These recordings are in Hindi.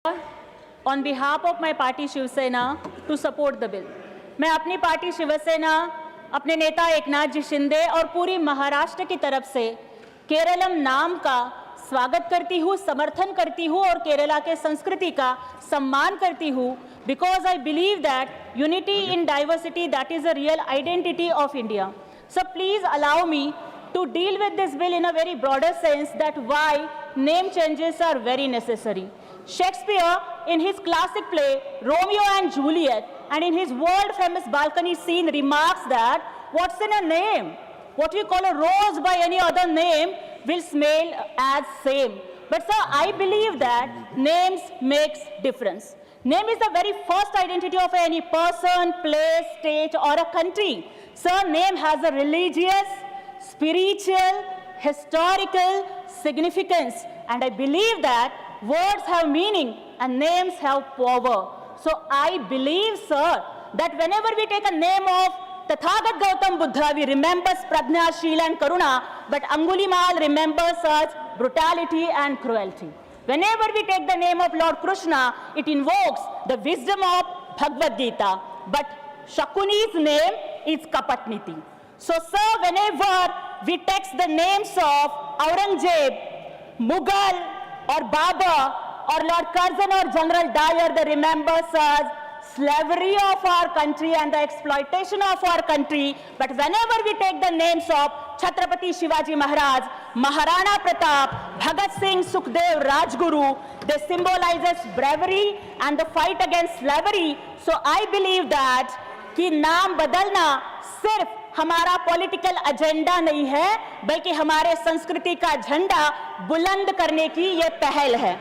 On behalf of my party Shiv Sena to support the bill. मैं अपनी पार्टी शिवसेना, अपने नेता एकनाथ जी शिंदे और पूरी महाराष्ट्र की तरफ से केरलम नाम का स्वागत करती हूँ, समर्थन करती हूँ और केरला के संस्कृति का सम्मान करती हूँ, because I believe that unity in diversity, that is the real identity of India. So please allow me to deal with this bill in a very broader sense, that why name changes are very necessary. Shakespeare, in his classic play Romeo and Juliet, and in his world-famous balcony scene, remarks that what's in a name? What we call a rose by any other name will smell as same. But sir, I believe that names makes difference. Name is the very first identity of any person, place, state, or a country. Sir, name has a religious, spiritual, historical significance, and I believe that words have meaning and names have power. So I believe, sir, that whenever we take a name of Tathagat Gautam Buddha, we remember Prajna, Sheela and Karuna, but Angulimal remembers such brutality and cruelty. Whenever we take the name of Lord Krishna, it invokes the wisdom of Bhagavad Gita, but Shakuni's name is Kapatniti. So sir, whenever we text the names of Aurangzeb, Mughal or Babur or Lord Curzon or General Dyer, they remember us slavery of our country and the exploitation of our country. But whenever we take the names of Chhatrapati Shivaji Maharaj, Maharana Pratap, Bhagat Singh, Sukhdev, Rajguru, they symbolize bravery and the fight against slavery. So I believe that कि नाम बदलना सिर्फ हमारा पॉलिटिकल एजेंडा नहीं है, बल्कि हमारे संस्कृति का झंडा बुलंद करने की ये पहल है।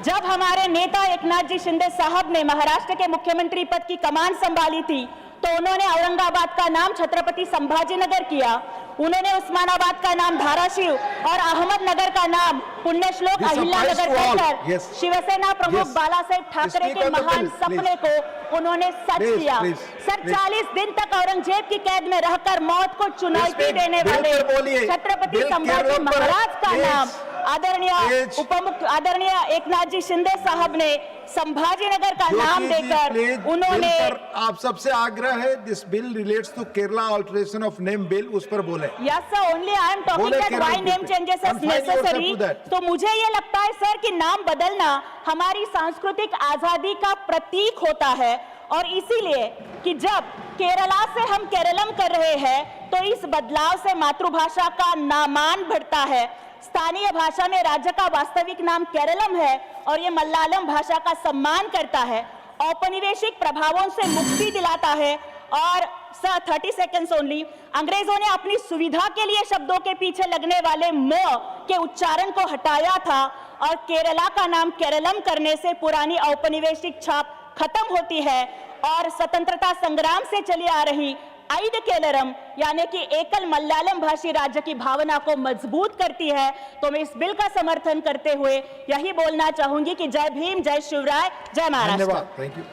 जब हमारे नेता एकनाथ जी शिंदे साहब ने महाराष्ट्र के मुख्यमंत्री पद की कमान संभाली थी, तो उन्होंने औरंगाबाद का नाम छत्रपति संभाजीनगर किया, उन्होंने उस्मानाबाद का नाम धाराशिव और अहमदनगर का नाम पुण्यश्लोक अहिल्यानगर कहकर शिवसेना प्रमुख बाला साहेब ठाकरे के महान सपने को उन्होंने सच किया। सर, 40 दिन तक औरंगजेब की कैद में रहकर मौत को चुनौती देने वाले छत्रपति संभाजी महाराज का नाम आदरणीय एकनाथ जी शिंदे साहब ने संभाजीनगर का नाम देकर उन्होंने आप सबसे आग्रह है, this bill relates to Kerala alteration of name bill, उस पर बोले। Yes sir, only I am talking that why name changes is necessary. तो मुझे ये लगता है सर कि नाम बदलना हमारी सांस्कृतिक आजादी का प्रतीक होता है, और इसीलिए कि जब केरला से हम केरलम कर रहे हैं तो इस बदलाव से मातृभाषा का नामान बढ़ता है। स्थानीय भाषा में राज्य का वास्तविक नाम केरलम है और ये मलयालम भाषा का सम्मान करता है, औपनिवेशिक प्रभावों से मुक्ति दिलाता है। और सर 30 सेकेंड्स ओनली, अंग्रेजों ने अपनी सुविधा के लिए शब्दों के पीछे लगने वाले म के उच्चारण को हटाया था और केरला का नाम केरलम करने से पुरानी औपनिवेशिक छाप खत्म होती है और स्वतंत्रता संग्राम से चली आ रही आइड केरलम यानी कि एकल मलयालम भाषी राज्य की भावना को मजबूत करती है। तो मैं इस बिल का समर्थन करते हुए यही बोलना चाहूंगी कि जय भीम, जय शिवराय, जय महाराष्ट्र। धन्यवाद, थैंक यू।